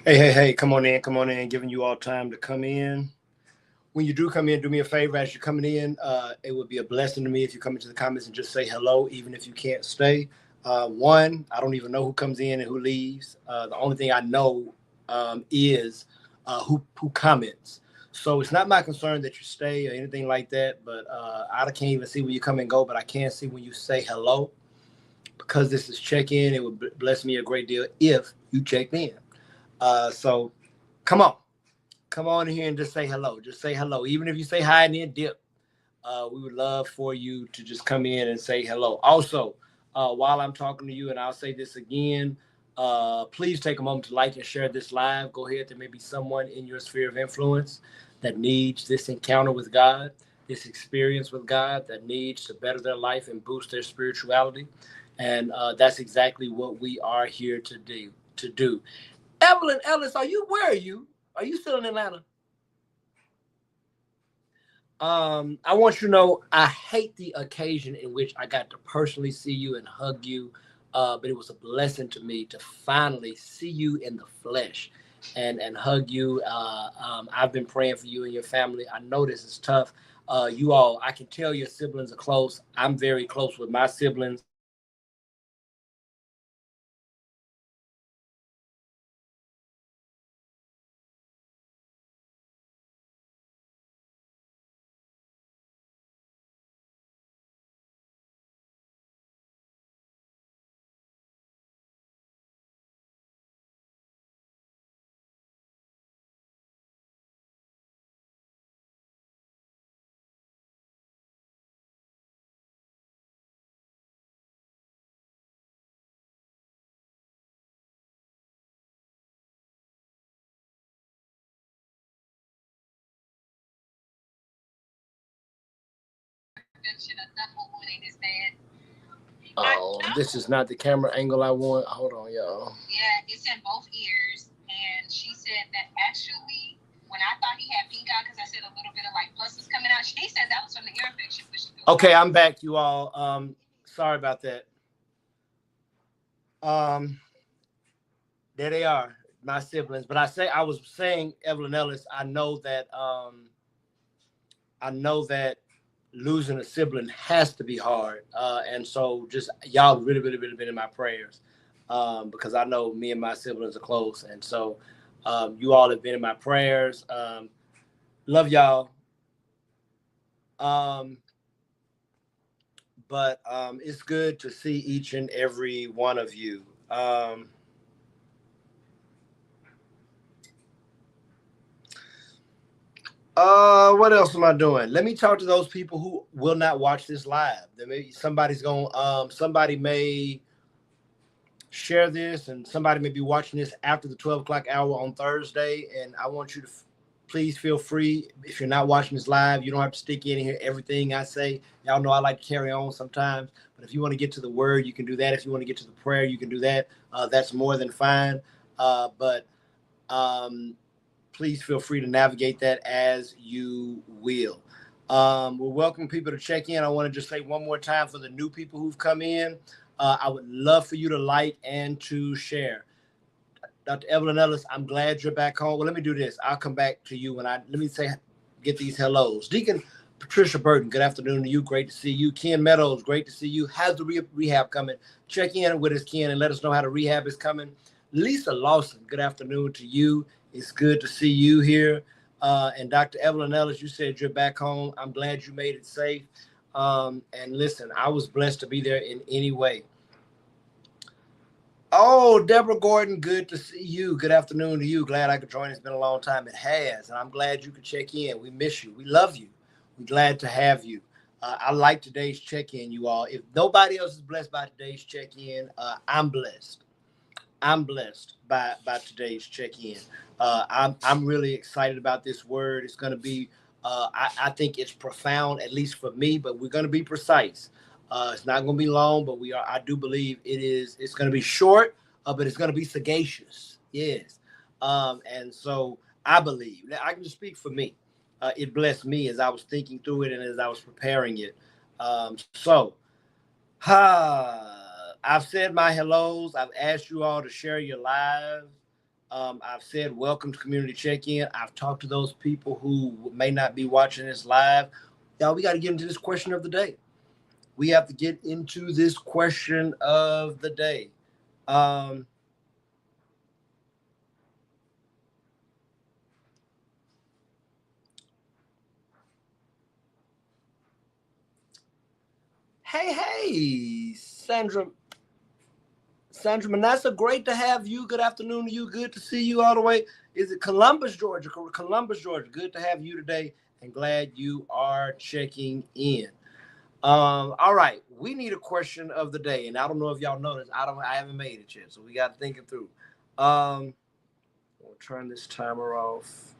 Hey, come on in, giving you all time to come in. When you do come in, do me a favor as you're coming in. It would be a blessing to me if you come into the comments and just say hello, even if you can't stay. One, I don't even know who comes in and who leaves. The only thing I know is who comments. So it's not my concern that you stay or anything like that. But I can't even see when you come and go, but I can see when you say hello. Because this is check in, it would bless me a great deal if you checked in. So come on, come on in here and just say hello. Just say hello. Even if you say hi and then dip, we would love for you to just come in and say hello. Also, while I'm talking to you, and I'll say this again, please take a moment to like and share this live. Go ahead. There may be someone in your sphere of influence that needs this encounter with God, this experience with God, that needs to better their life and boost their spirituality. And that's exactly what we are here to do. Evelyn Ellis, are you? Where are you? Are you still in Atlanta? I want you to know I hate the occasion in which I got to personally see you and hug you, but it was a blessing to me to finally see you in the flesh and hug you. I've been praying for you and your family. I know this is tough. You all, I can tell your siblings are close. I'm very close with my siblings. Oh, this is not the camera angle I want. Hold on, y'all. Yeah, it's in both ears. And she said that actually, when I thought he had pink eye, because I said a little bit of like pus was coming out, she said that was from the ear infection. Okay, I'm back, you all. Sorry about that. Um, there they are, my siblings. But I was saying, Evelyn Ellis. I know that losing a sibling has to be hard, and so just y'all really been in my prayers, because I know me and my siblings are close, and so you all have been in my prayers. Love y'all. Um, but it's good to see each and every one of you. What else am I doing? Let me talk to those people who will not watch this live. There may somebody may share this, and somebody may be watching this after the 12 o'clock hour on Thursday. And I want you to please feel free. If you're not watching this live, you don't have to stick in and hear everything I say. Y'all know I like to carry on sometimes, but if you want to get to the word, you can do that. If you want to get to the prayer, you can do that. That's more than fine. But um, please feel free to navigate that as you will. We're welcoming people to check in. I want to just say one more time for the new people who've come in. I would love for you to like and to share. Dr. Evelyn Ellis, I'm glad you're back home. Well, let me do this. I'll come back to you when let me say, get these hellos. Deacon Patricia Burton, good afternoon to you. Great to see you. Ken Meadows, great to see you. How's the rehab coming? Check in with us, Ken, and let us know how the rehab is coming. Lisa Lawson, good afternoon to you. It's good to see you here. And Dr. Evelyn Ellis, you said you're back home. I'm glad you made it safe. And listen, I was blessed to be there in any way. Oh, Deborah Gordon, good to see you. Good afternoon to you. Glad I could join. It's been a long time. It has. And I'm glad you could check in. We miss you. We love you. We're glad to have you. I like today's check in, you all. If nobody else is blessed by today's check in, I'm blessed. I'm blessed by today's check in. I'm really excited about this word. It's going to be, I think it's profound, at least for me, but we're going to be precise. It's not going to be long, but we are. I do believe it is. It's going to be short, but it's going to be sagacious. Yes, and so I believe I can just speak for me. It blessed me as I was thinking through it and as I was preparing it. So I've said my hellos. I've asked you all to share your lives. I've said welcome to Community Check-In. I've talked to those people who may not be watching this live. Y'all, we got to get into this question of the day. We have to get into this question of the day. Hey, Sandra Manassa, great to have you. Good afternoon to you. Good to see you all the way. Is it Columbus, Georgia? Columbus, Georgia. Good to have you today, and glad you are checking in. All right, we need a question of the day, and I don't know if y'all noticed. I haven't made it yet, so we got to think it through. We'll turn this timer off,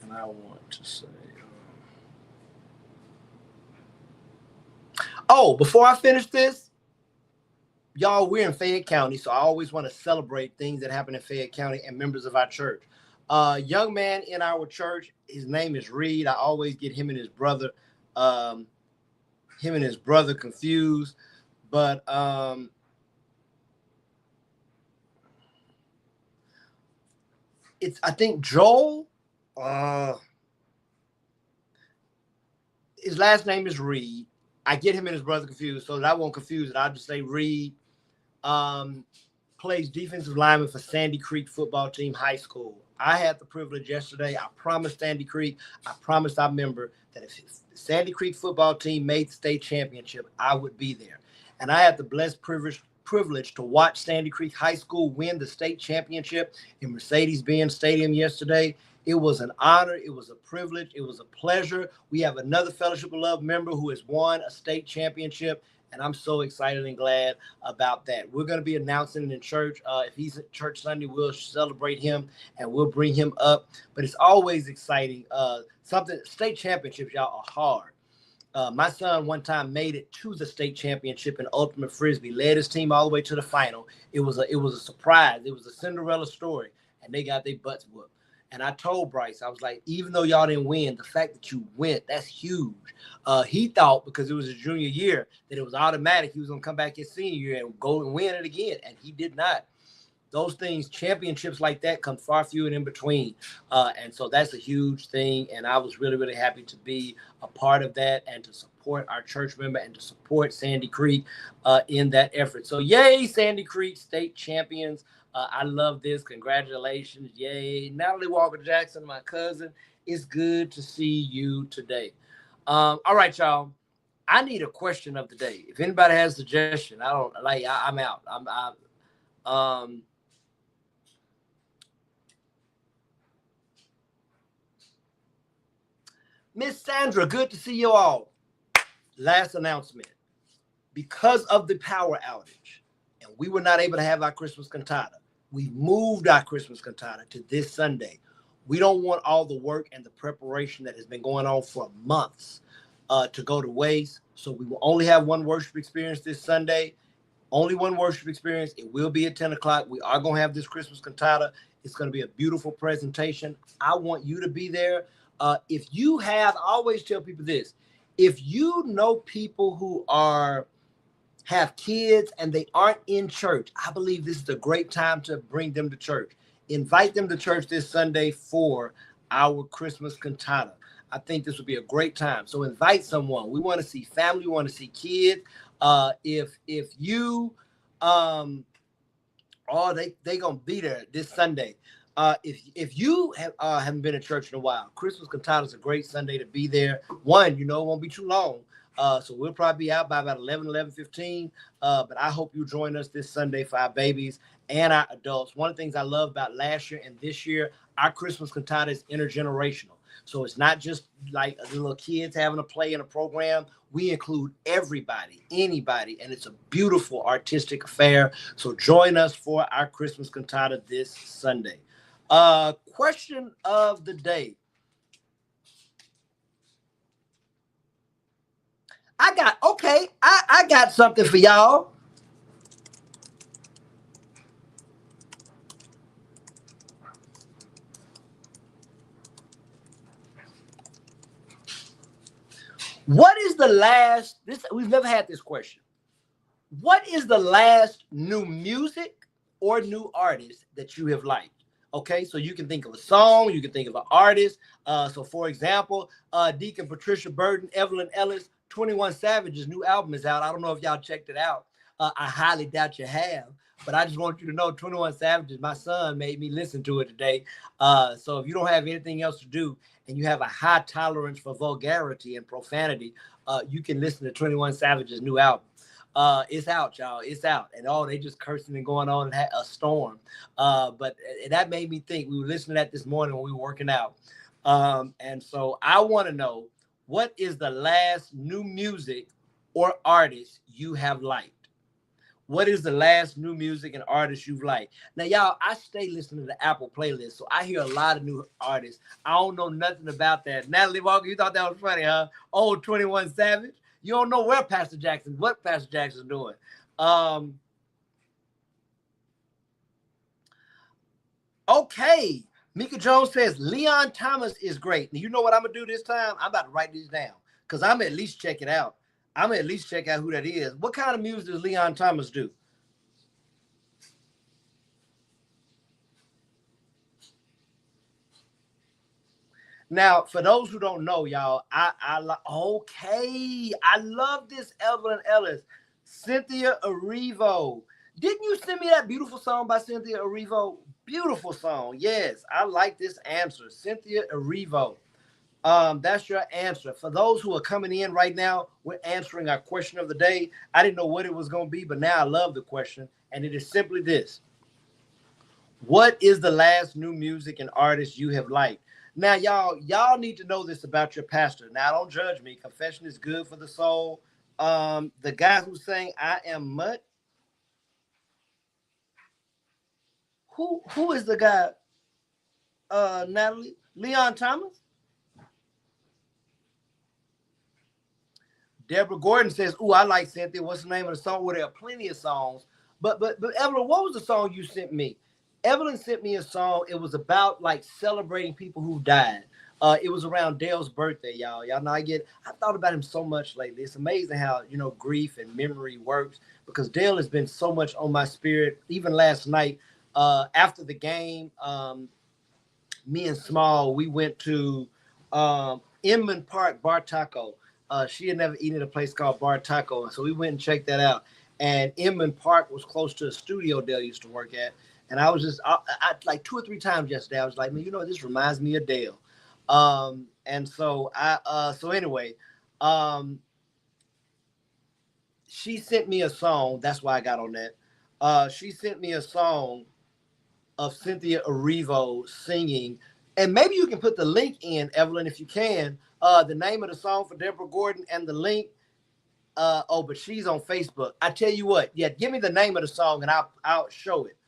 and I want to say. Oh, before I finish this, y'all, we're in Fayette County, so I always want to celebrate things that happen in Fayette County and members of our church. Young man in our church, his name is Reed. I always get him and his brother confused, but it's, I think, Joel. His last name is Reed. I get him and his brother confused, so that I won't confuse it. I'll just say Reed. Plays defensive lineman for Sandy Creek football team high school. I had the privilege yesterday. I promised Sandy Creek, I promised our member that if the Sandy Creek football team made the state championship, I would be there. And I had the blessed privilege to watch Sandy Creek High School win the state championship in Mercedes-Benz Stadium yesterday. It was an honor. It was a privilege. It was a pleasure. We have another Fellowship of Love member who has won a state championship, and I'm so excited and glad about that. We're going to be announcing it in church. If he's at church Sunday, we'll celebrate him and we'll bring him up. But it's always exciting. State championships, y'all, are hard. My son one time made it to the state championship in ultimate frisbee, led his team all the way to the final. It was a surprise. It was a Cinderella story, and they got their butts whooped. And I told Bryce, I was like, even though y'all didn't win, the fact that you went, that's huge. He thought because it was his junior year that it was automatic. He was going to come back his senior year and go and win it again. And he did not. Those things, championships like that, come far few and in between. And so that's a huge thing. And I was really, really happy to be a part of that and to support our church member and to support Sandy Creek in that effort. So yay, Sandy Creek state champions. I love this. Congratulations. Yay. Natalie Walker Jackson, my cousin. It's good to see you today. All right, y'all. I need a question of the day. If anybody has a suggestion, I'm out. Miss Sandra, good to see you all. Last announcement. Because of the power outage, and we were not able to have our Christmas cantata, we moved our Christmas cantata to this Sunday. We don't want all the work and the preparation that has been going on for months to go to waste. So we will only have one worship experience this Sunday. Only one worship experience. It will be at 10 o'clock. We are going to have this Christmas cantata. It's going to be a beautiful presentation. I want you to be there. If you have, I always tell people this. If you know people who have kids and they aren't in church, I believe this is a great time to bring them to church. Invite them to church this Sunday for our Christmas cantata. I think this would be a great time. So invite someone. We want to see family. We want to see kids. If you they gonna be there this Sunday. If you haven't been in church in a while, Christmas cantata is a great Sunday to be there. One, it won't be too long. So we'll probably be out by about 11:15. But I hope you join us this Sunday for our babies and our adults. One of the things I love about last year and this year, our Christmas cantata is intergenerational. So it's not just like the little kids having a play in a program. We include everybody, anybody, and it's a beautiful artistic affair. So join us for our Christmas cantata this Sunday. Question of the day. I got something for y'all. What is the last, we've never had this question. What is the last new music or new artists that you have liked. Okay, so you can think of a song, you can think of an artist. So for example, Deacon Patricia Burton, Evelyn Ellis, 21 Savage's new album is out. I don't know if y'all checked it out. I highly doubt you have, but I just want you to know 21 Savages, my son made me listen to it today. So if you don't have anything else to do and you have a high tolerance for vulgarity and profanity, you can listen to 21 Savage's new album. It's out, y'all. It's out. And they just cursing and going on and had a storm. But that made me think. We were listening to that this morning when we were working out. And so I want to know, what is the last new music or artist you have liked? What is the last new music and artist you've liked? Now, y'all, I stay listening to the Apple playlist, so I hear a lot of new artists. I don't know nothing about that. Natalie Walker, you thought that was funny, huh? Oh, 21 Savage. You don't know what Pastor Jackson's doing. Okay. Mika Jones says Leon Thomas is great. Now, you know what I'm going to do this time? I'm about to write these down because I'm at least check it out. I'm going to at least check out who that is. What kind of music does Leon Thomas do? Now, for those who don't know, y'all, I love this Evelyn Ellis. Cynthia Erivo. Didn't you send me that beautiful song by Cynthia Erivo? Beautiful song. Yes, I like this answer. Cynthia Erivo. That's your answer. For those who are coming in right now, we're answering our question of the day. I didn't know what it was going to be, but now I love the question. And it is simply this. What is the last new music and artist you have liked? Now, y'all need to know this about your pastor. Now, don't judge me. Confession is good for the soul. The guy who's saying I am mud. Who is the guy? Natalie? Leon Thomas? Deborah Gordon says, "Ooh, I like Cynthia. What's the name of the song?" Well, there are plenty of songs. But Evelyn, what was the song you sent me? Evelyn sent me a song. It was about like celebrating people who died. It was around Dale's birthday, y'all. Y'all know I've thought about him so much lately. It's amazing how, grief and memory works, because Dale has been so much on my spirit. Even last night, after the game, me and Small, we went to Inman Park Bar Taco. She had never eaten at a place called Bar Taco, and so we went and checked that out. And Inman Park was close to a studio Dale used to work at. And I was just, I like 2 or 3 times yesterday, I was like, man, this reminds me of Dale. And so anyway, she sent me a song. That's why I got on that. She sent me a song of Cynthia Erivo singing. And maybe you can put the link in, Evelyn, if you can. The name of the song for Deborah Gordon and the link. But she's on Facebook. I tell you what, give me the name of the song and I'll show it.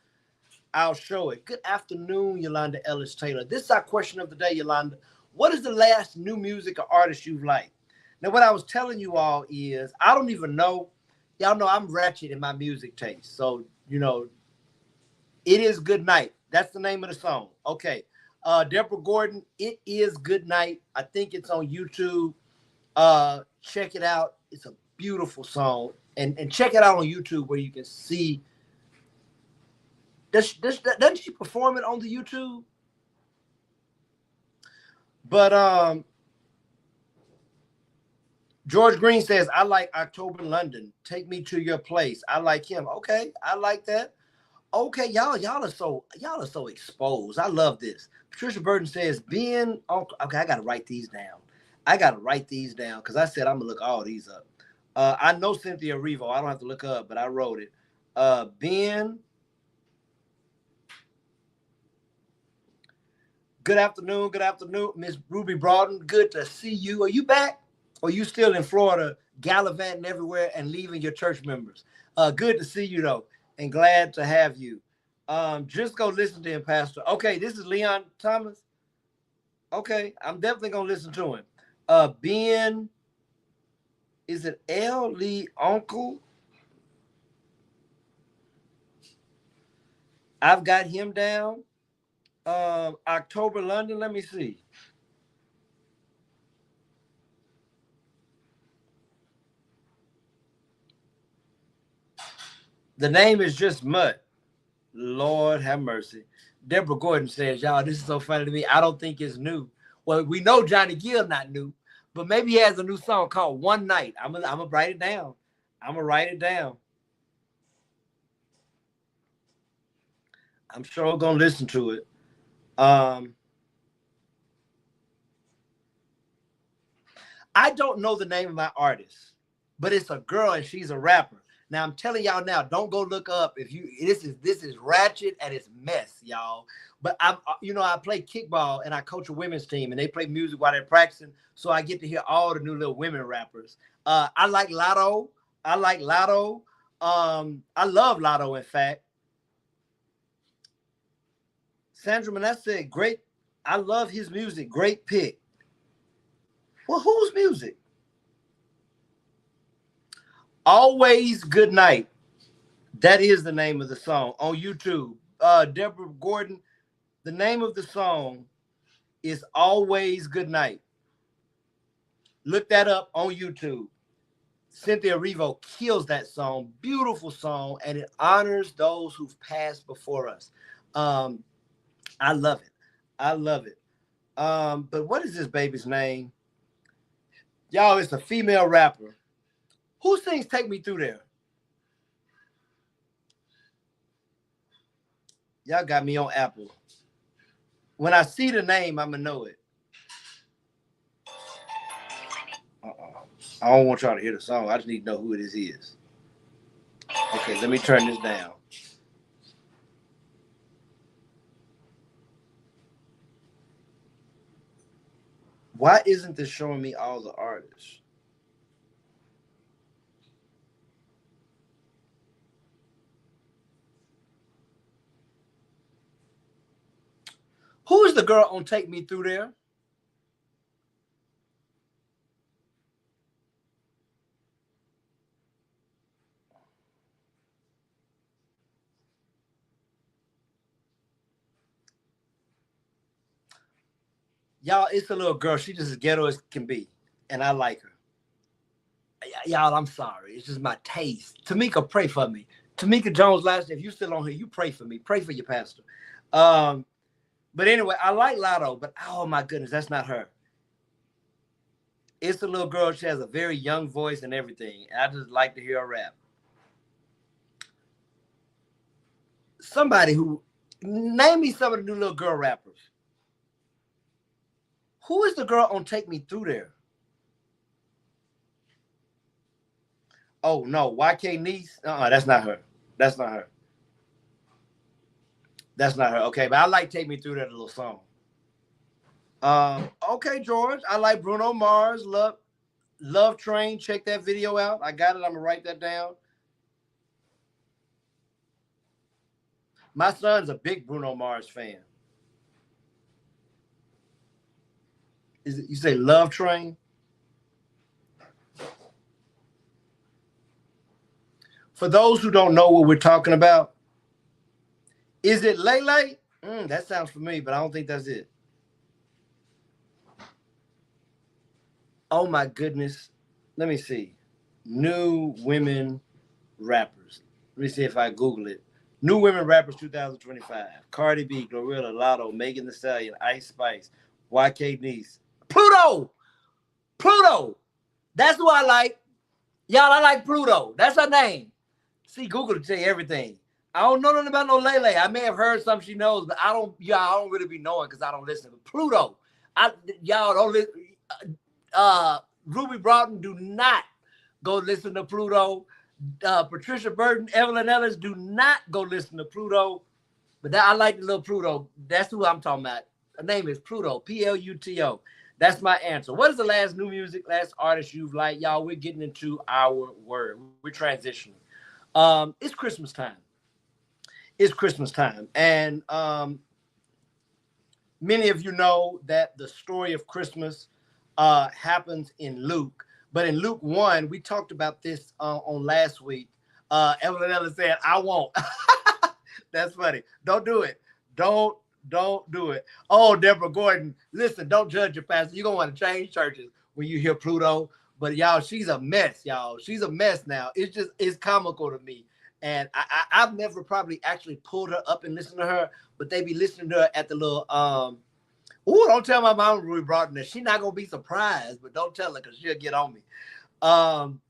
I'll show it. Good afternoon, Yolanda Ellis Taylor. This is our question of the day, Yolanda. What is the last new music or artist you've liked? Now, what I was telling you all is, I don't even know. Y'all know I'm ratchet in my music taste. So, It Is Good Night. That's the name of the song. Okay. Deborah Gordon, It Is Good Night. I think it's on YouTube. Check it out. It's a beautiful song. And check it out on YouTube where you can see. Doesn't she perform it on the YouTube? But George Green says, I like October London. Take Me to Your Place. I like him. Okay, I like that. Okay, y'all are so exposed. I love this. Patricia Burton says, being Uncle. Okay, I gotta write these down. Because I said I'm gonna look all these up. I know Cynthia Erivo. I don't have to look up, but I wrote it. Ben. Good afternoon, Miss Ruby Broughton. Good to see you. Are you back? Or are you still in Florida, gallivanting everywhere and leaving your church members? Good to see you, though, and glad to have you. Just go listen to him, Pastor. Okay, this is Leon Thomas. Okay, I'm definitely going to listen to him. Ben, is it L. Lee Uncle? I've got him down. October London, let me see. The name is just Mud. Lord have mercy. Deborah Gordon says, y'all, this is so funny to me. I don't think it's new. Well, we know Johnny Gill not new, but maybe he has a new song called One Night. I'm gonna write it down. I'm gonna write it down. I'm sure I'm gonna listen to it. I don't know the name of my artist, but it's a girl and she's a rapper. Now I'm telling y'all now, don't go look up if you this is ratchet and it's mess, y'all. But I play kickball and I coach a women's team and they play music while they're practicing, so I get to hear all the new little women rappers. I like Lotto. I like Lotto. I love Lotto, in fact. Sandra Manette said, great. I love his music. Great pick. Well, whose music? Always Good Night. That is the name of the song on YouTube. Deborah Gordon, the name of the song is Always Good Night. Look that up on YouTube. Cynthia Erivo kills that song. Beautiful song, and it honors those who've passed before us. I love it. I love it. But what is this baby's name? Y'all, it's a female rapper. Who sings Take Me Through There? Y'all got me on Apple. When I see the name, I'm going to know it. I don't want y'all to hear the song. I just need to know who it is. Okay, let me turn this down. Why isn't this showing me all the artists? Who is the girl on Take Me Through There? Y'all, it's a little girl. She just as ghetto as can be. And I like her. Y'all, I'm sorry. It's just my taste. Tamika, pray for me. Tamika Jones, last if you still on here, you pray for me. Pray for your pastor. But anyway, I like Lotto, but oh my goodness, that's not her. It's a little girl. She has a very young voice and everything. I just like to hear her rap. Somebody who, name me some of the new little girl rappers. Who is the girl on Take Me Through There? Oh, no. YK Niece? That's not her. That's not her. That's not her. Okay, but I like Take Me Through That little song. Okay, George. I like Bruno Mars. Love Train. Check that video out. I got it. I'm going to write that down. My son's a big Bruno Mars fan. Is it, you say Love Train? For those who don't know what we're talking about, is it Lele? That sounds familiar, but I don't think that's it. Oh my goodness. Let me see. New women rappers. Let me see if I Google it. New women rappers 2025. Cardi B, Glorilla, Lotto, Megan Thee Stallion, Ice Spice, YK Niece. Pluto! Pluto! That's who I like. Y'all, I like Pluto. That's her name. See, Google to tell you everything. I don't know nothing about no Lele. I may have heard something she knows, but I don't really be knowing because I don't listen. But Pluto, y'all don't listen. Ruby Broughton, do not go listen to Pluto. Patricia Burton, Evelyn Ellis, do not go listen to Pluto. But I like the little Pluto. That's who I'm talking about. Her name is Pluto, Pluto. That's my answer. What is the last new music, last artist you've liked? Y'all, we're getting into our word. We're transitioning. It's Christmas time. It's Christmas time. And many of you know that the story of Christmas happens in Luke. But in Luke 1, we talked about this on last week. Evelyn Ellis said, I won't. That's funny. Don't do it. Don't do it. Oh, Deborah Gordon, listen, don't judge your pastor. You're going to want to change churches when you hear Pluto. But y'all, she's a mess, y'all. She's a mess now. It's comical to me And I've never probably actually pulled her up and listened to her, but they be listening to her at the little oh, don't tell my mom we brought in this. She's not gonna be surprised, but don't tell her because she'll get on me. Um,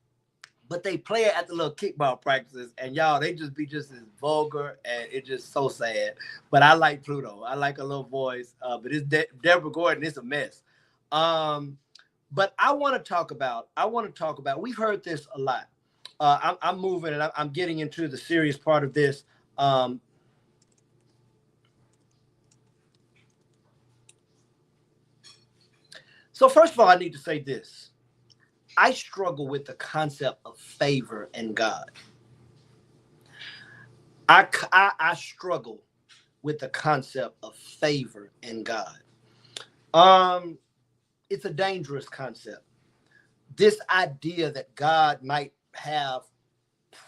but they play it at the little kickball practices, and y'all, they just be just as vulgar, and it's just so sad. But I like Pluto. I like her little voice. But it's Deborah Gordon. It's a mess. But I want to talk about. We've heard this a lot. I'm moving, and I'm getting into the serious part of this. So first of all, I need to say this. I struggle with the concept of favor and God. I struggle with the concept of favor and God. It's a dangerous concept. This idea that God might have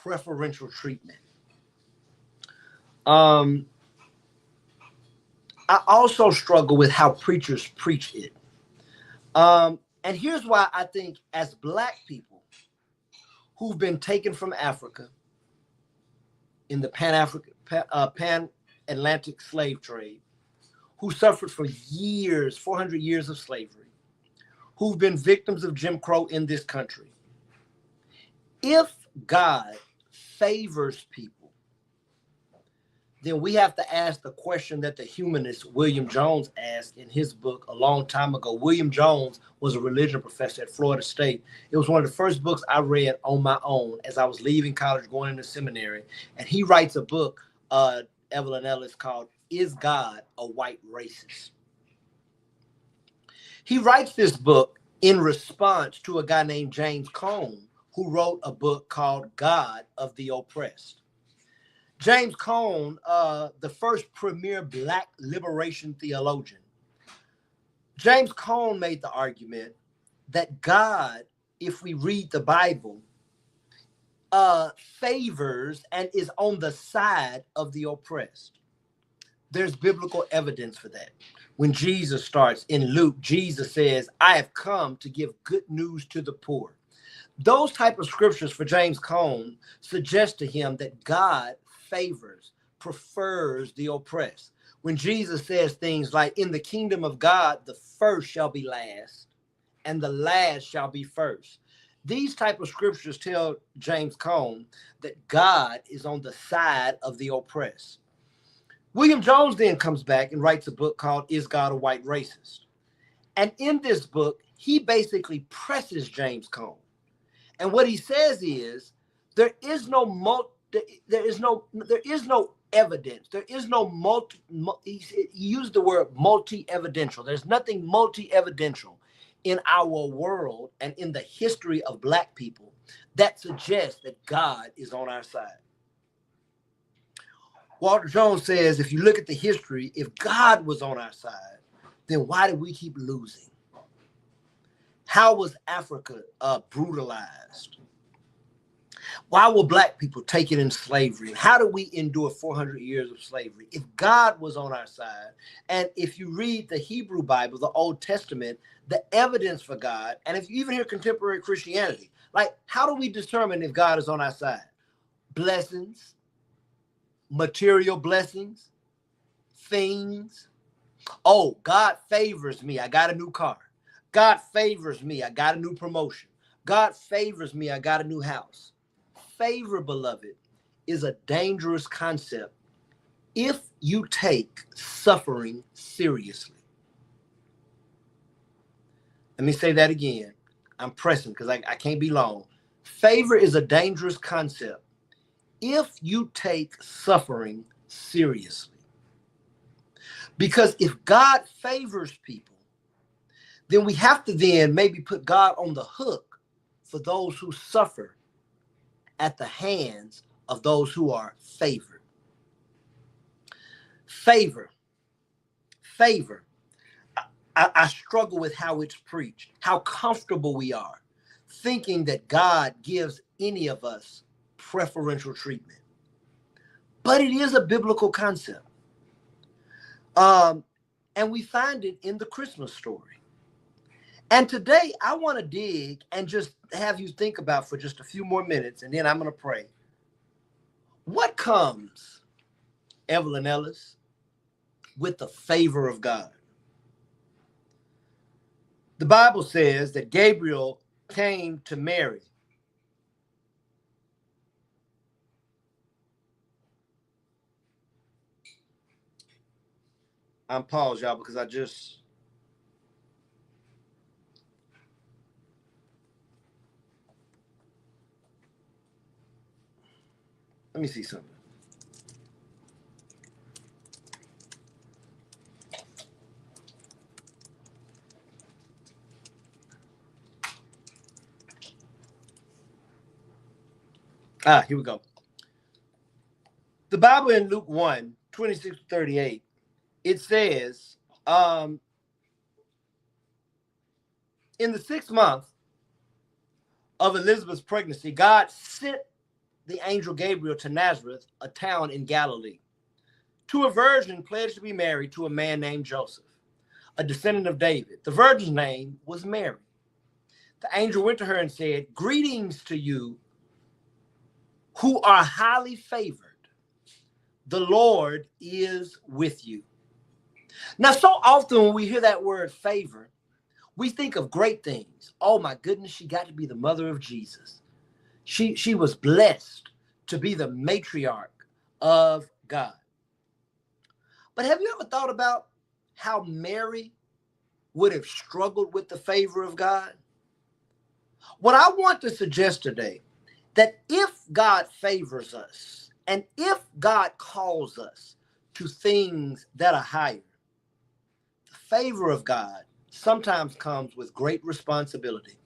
preferential treatment. I also struggle with how preachers preach it. And here's why I think as Black people who've been taken from Africa in the pan-Atlantic slave trade, who suffered for years, 400 years of slavery, who've been victims of Jim Crow in this country. If God favors people, then we have to ask the question that the humanist William Jones asked in his book a long time ago. William Jones was a religion professor at Florida State. It was one of the first books I read on my own as I was leaving college, going into seminary. And he writes a book, Evelyn Ellis, called Is God a White Racist? He writes this book in response to a guy named James Cone, who wrote a book called God of the Oppressed. James Cone, the first premier Black liberation theologian, James Cone made the argument that God, if we read the Bible, favors and is on the side of the oppressed. There's biblical evidence for that. When Jesus starts in Luke, Jesus says, I have come to give good news to the poor. Those type of scriptures for James Cone suggest to him that God favors, prefers the oppressed. When Jesus says things like, in the kingdom of God, the first shall be last, and the last shall be first. These type of scriptures tell James Cone that God is on the side of the oppressed. William Jones then comes back and writes a book called Is God a White Racist? And in this book, he basically presses James Cone. And what he says is, there is no evidence. There is no he used the word multi-evidential. There's nothing multi-evidential in our world and in the history of Black people that suggests that God is on our side. Walter Jones says, if you look at the history, if God was on our side, then why do we keep losing? How was Africa brutalized? Why were Black people taken in slavery? How do we endure 400 years of slavery? If God was on our side, and if you read the Hebrew Bible, the Old Testament, the evidence for God, and if you even hear contemporary Christianity, like, how do we determine if God is on our side? Blessings, material blessings, things. Oh, God favors me. I got a new car. God favors me. I got a new promotion. God favors me. I got a new house. Favor, beloved, is a dangerous concept if you take suffering seriously. Let me say that again. I'm pressing because I can't be long. Favor is a dangerous concept if you take suffering seriously. Because if God favors people, then we have to then maybe put God on the hook for those who suffer at the hands of those who are favored. Favor. I struggle with how it's preached, how comfortable we are thinking that God gives any of us preferential treatment. But it is a biblical concept. And we find it in the Christmas story. And today I want to dig and just have you think about for just a few more minutes, and then I'm going to pray. What comes, Evelyn Ellis, with the favor of God? The Bible says that Gabriel came to Mary. I'm paused, y'all, because let me see something. Here we go. The Bible in Luke 1, 26-38, it says, in the 6th month of Elizabeth's pregnancy, God sent the angel Gabriel to Nazareth, a town in Galilee, to a virgin pledged to be married to a man named Joseph, a descendant of David. The virgin's name was Mary. The angel went to her and said, "Greetings to you who are highly favored. The Lord is with you." Now, so often when we hear that word favor, we think of great things. Oh my goodness, she got to be the mother of Jesus. She was blessed to be the matriarch of God. But have you ever thought about how Mary would have struggled with the favor of God? What I want to suggest today, that if God favors us and if God calls us to things that are higher, the favor of God sometimes comes with great responsibility,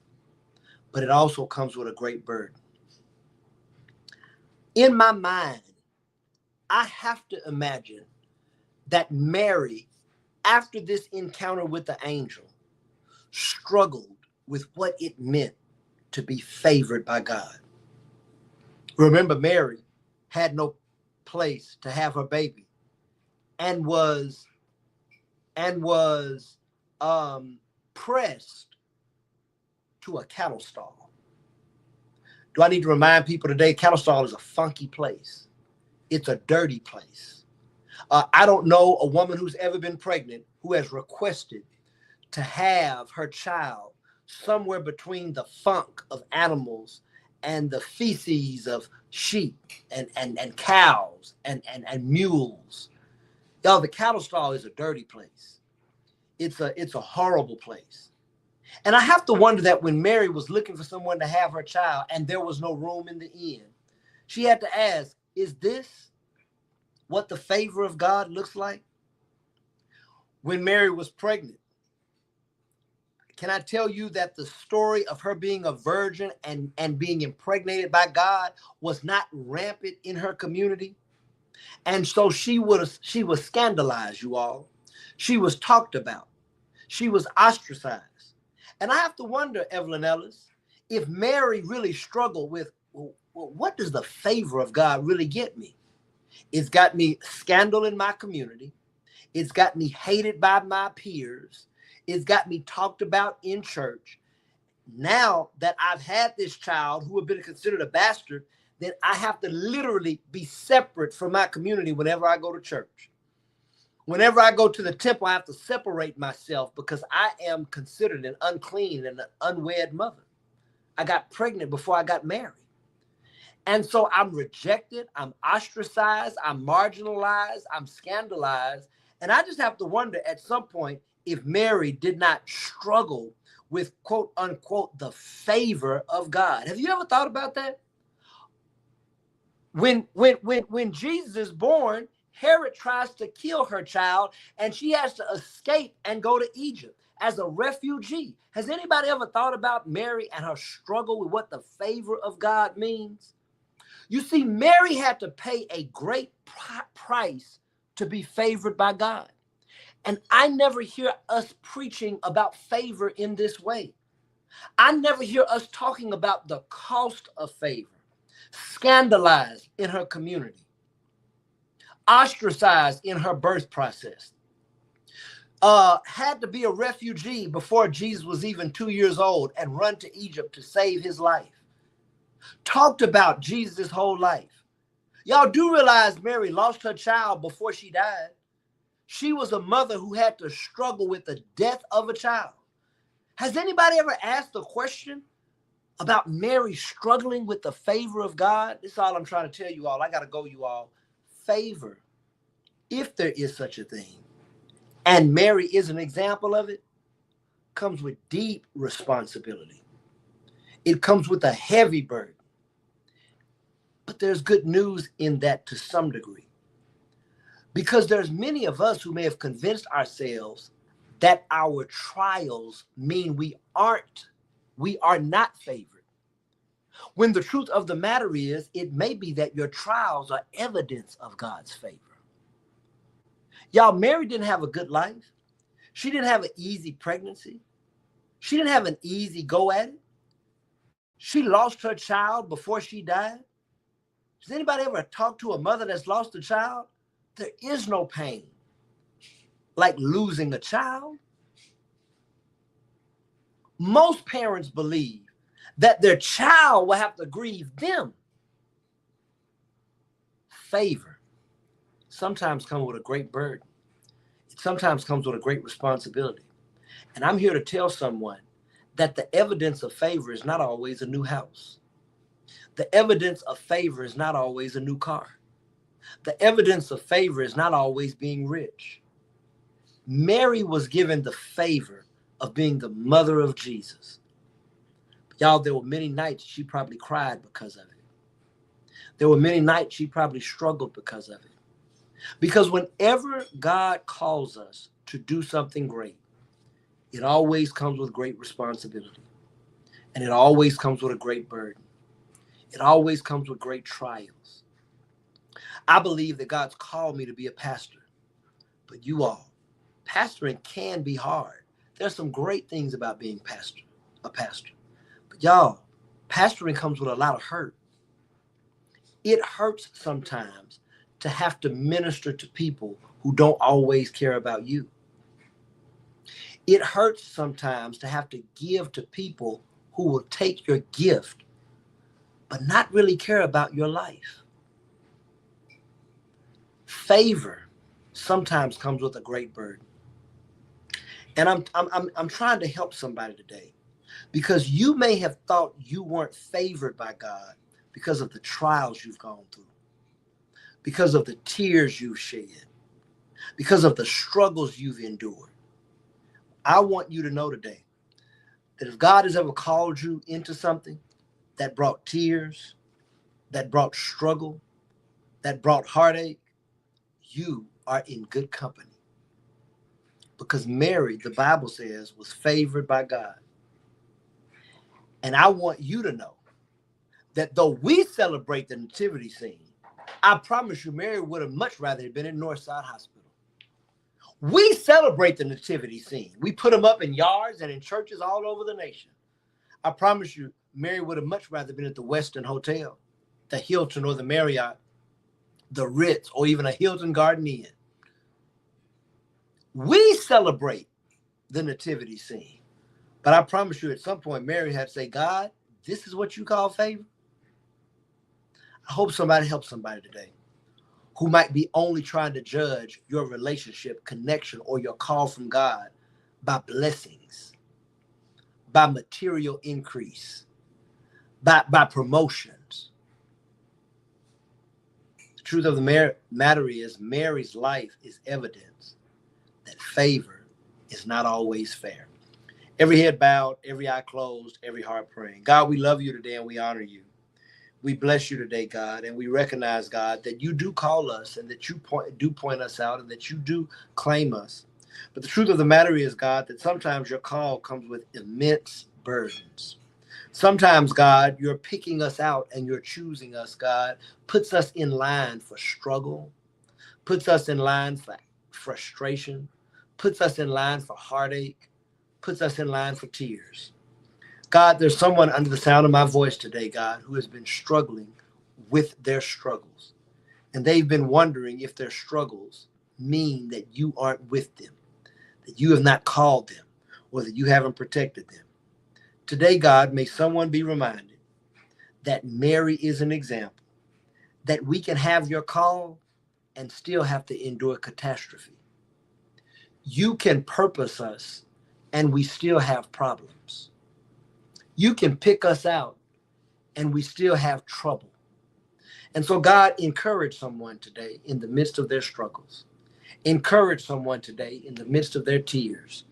but it also comes with a great burden. In my mind, I have to imagine that Mary, after this encounter with the angel, struggled with what it meant to be favored by God. Remember, Mary had no place to have her baby and was pressed to a cattle stall. Do I need to remind people today, cattle stall is a funky place. It's a dirty place. I don't know a woman who's ever been pregnant who has requested to have her child somewhere between the funk of animals and the feces of sheep and cows and mules. Y'all, the cattle stall is a dirty place. It's a horrible place. And I have to wonder that when Mary was looking for someone to have her child and there was no room in the inn, she had to ask, is this what the favor of God looks like? When Mary was pregnant, can I tell you that the story of her being a virgin and being impregnated by God was not rampant in her community? And so she was scandalized, you all. She was talked about. She was ostracized. And I have to wonder, Evelyn Ellis, if Mary really struggled with, well, what does the favor of God really get me? It's got me scandal in my community. It's got me hated by my peers. It's got me talked about in church. Now that I've had this child who had been considered a bastard, then I have to literally be separate from my community whenever I go to church. Whenever I go to the temple, I have to separate myself because I am considered an unclean and an unwed mother. I got pregnant before I got married. And so I'm rejected, I'm ostracized, I'm marginalized, I'm scandalized. And I just have to wonder at some point if Mary did not struggle with, quote unquote, the favor of God. Have you ever thought about that? When Jesus is born, Herod tries to kill her child and she has to escape and go to Egypt as a refugee. Has anybody ever thought about Mary and her struggle with what the favor of God means? You see, Mary had to pay a great price to be favored by God. And I never hear us preaching about favor in this way. I never hear us talking about the cost of favor. Scandalized in her community, ostracized in her birth process, had to be a refugee before Jesus was even 2 years old and run to Egypt to save his life. Talked about Jesus' whole life. Y'all do realize Mary lost her child before she died. She was a mother who had to struggle with the death of a child. Has anybody ever asked the question about Mary struggling with the favor of God? This is all I'm trying to tell you all. I got to go, you all. Favor, if there is such a thing, and Mary is an example of it, comes with deep responsibility. It comes with a heavy burden. But there's good news in that to some degree. Because there's many of us who may have convinced ourselves that our trials mean we are not favored. When the truth of the matter is, it may be that your trials are evidence of God's favor. Y'all, Mary didn't have a good life. She didn't have an easy pregnancy. She didn't have an easy go at it. She lost her child before she died. Does anybody ever talk to a mother that's lost a child? There is no pain like losing a child. Most parents believe that their child will have to grieve them. Favor sometimes comes with a great burden. It sometimes comes with a great responsibility. And I'm here to tell someone that the evidence of favor is not always a new house. The evidence of favor is not always a new car. The evidence of favor is not always being rich. Mary was given the favor of being the mother of Jesus. Y'all, there were many nights she probably cried because of it. There were many nights she probably struggled because of it. Because whenever God calls us to do something great, it always comes with great responsibility. And it always comes with a great burden. It always comes with great trials. I believe that God's called me to be a pastor. But you all, pastoring can be hard. There's some great things about being a pastor. But y'all, pastoring comes with a lot of hurt. It hurts sometimes to have to minister to people who don't always care about you. It hurts sometimes to have to give to people who will take your gift, but not really care about your life. Favor sometimes comes with a great burden. And I'm trying to help somebody today, because you may have thought you weren't favored by God because of the trials you've gone through, because of the tears you've shed, because of the struggles you've endured. I want you to know today that if God has ever called you into something that brought tears, that brought struggle, that brought heartache, you are in good company. Because Mary, the Bible says, was favored by God. And I want you to know that though we celebrate the nativity scene, I promise you Mary would have much rather been in Northside Hospital. We celebrate the nativity scene. We put them up in yards and in churches all over the nation. I promise you Mary would have much rather been at the Westin Hotel, the Hilton or the Marriott, the Ritz, or even a Hilton Garden Inn. We celebrate the nativity scene. But I promise you at some point, Mary had to say, God, this is what you call favor? I hope somebody helps somebody today who might be only trying to judge your relationship, connection, or your call from God by blessings, by material increase, by promotions. The truth of the matter is Mary's life is evidence that favor is not always fair. Every head bowed, every eye closed, every heart praying. God, we love you today and we honor you. We bless you today, God, and we recognize, God, that you do call us and that you point us out and that you do claim us. But the truth of the matter is, God, that sometimes your call comes with immense burdens. Sometimes, God, you're picking us out and you're choosing us, God, puts us in line for struggle, puts us in line for frustration, puts us in line for heartache, puts us in line for tears. God, there's someone under the sound of my voice today, God, who has been struggling with their struggles. And they've been wondering if their struggles mean that you aren't with them, that you have not called them, or that you haven't protected them. Today, God, may someone be reminded that Mary is an example, that we can have your call and still have to endure catastrophe. You can purpose us and we still have problems. You can pick us out and we still have trouble. And so God, encourage someone today in the midst of their struggles. Encourage someone today in the midst of their tears.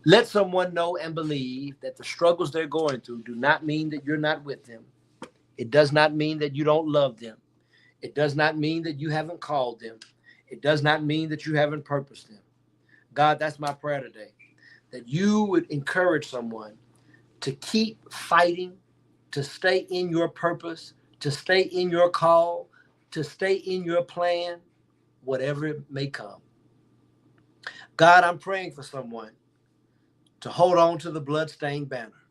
Let someone know and believe that the struggles they're going through do not mean that you're not with them. It does not mean that you don't love them. It does not mean that you haven't called them. It does not mean that you haven't purposed them. God, that's my prayer today, that you would encourage someone to keep fighting, to stay in your purpose, to stay in your call, to stay in your plan, whatever it may come. God, I'm praying for someone to hold on to the bloodstained banner.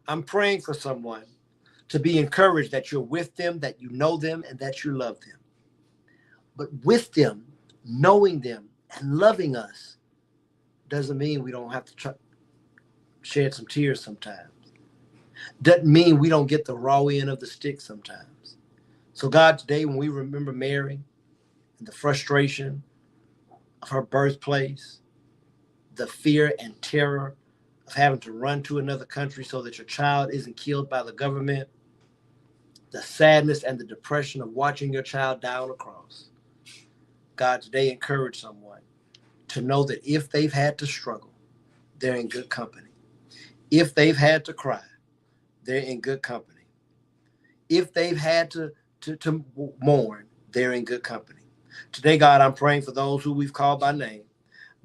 I'm praying for someone to be encouraged that you're with them, that you know them, and that you love them. But with them, knowing them, and loving us doesn't mean we don't have to shed some tears sometimes. Doesn't mean we don't get the raw end of the stick sometimes. So God, today when we remember Mary and the frustration of her birthplace, the fear and terror of having to run to another country so that your child isn't killed by the government, the sadness and the depression of watching your child die on a cross. God, today encourage someone to know that if they've had to struggle, they're in good company. If they've had to cry, they're in good company. If they've had to mourn, they're in good company. Today, God, I'm praying for those who we've called by name.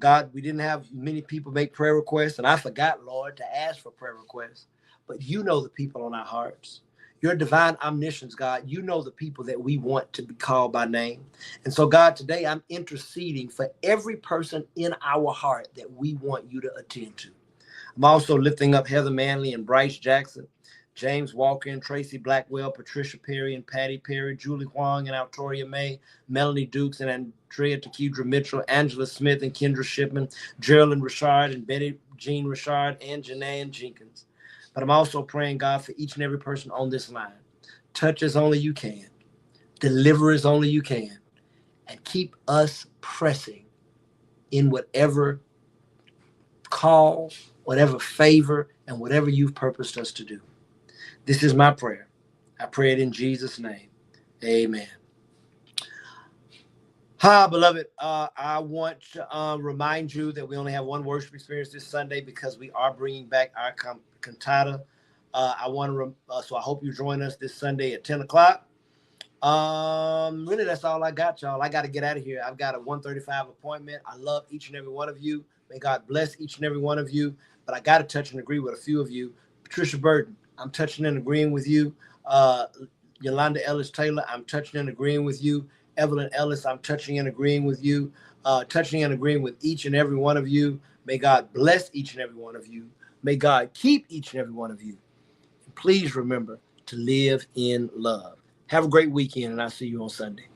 God, we didn't have many people make prayer requests, and I forgot, Lord, to ask for prayer requests. But you know the people on our hearts. Your divine omniscience, God, you know the people that we want to be called by name. And so, God, today I'm interceding for every person in our heart that we want you to attend to. I'm also lifting up Heather Manley and Bryce Jackson, James Walker and Tracy Blackwell, Patricia Perry and Patty Perry, Julie Huang and Altoria May, Melanie Dukes and Andrea Tekedra Mitchell, Angela Smith and Kendra Shipman, Geraldine Richard and Betty Jean Richard, and Janae Jenkins. But I'm also praying, God, for each and every person on this line. Touch as only you can. Deliver as only you can. And keep us pressing in whatever call, whatever favor, and whatever you've purposed us to do. This is my prayer. I pray it in Jesus' name. Amen. Hi, beloved. I want to remind you that we only have one worship experience this Sunday because we are bringing back our cantata. So I hope you join us this Sunday at 10 o'clock. Really, that's all I got, y'all. I got to get out of here. I've got a 1:35 appointment. I love each and every one of you. May God bless each and every one of you. But I got to touch and agree with a few of you. Patricia Burton, I'm touching and agreeing with you. Yolanda Ellis Taylor, I'm touching and agreeing with you. Evelyn Ellis, I'm touching and agreeing with you. Touching and agreeing with each and every one of you. May God bless each and every one of you. May God keep each and every one of you. And please remember to live in love. Have a great weekend, and I'll see you on Sunday.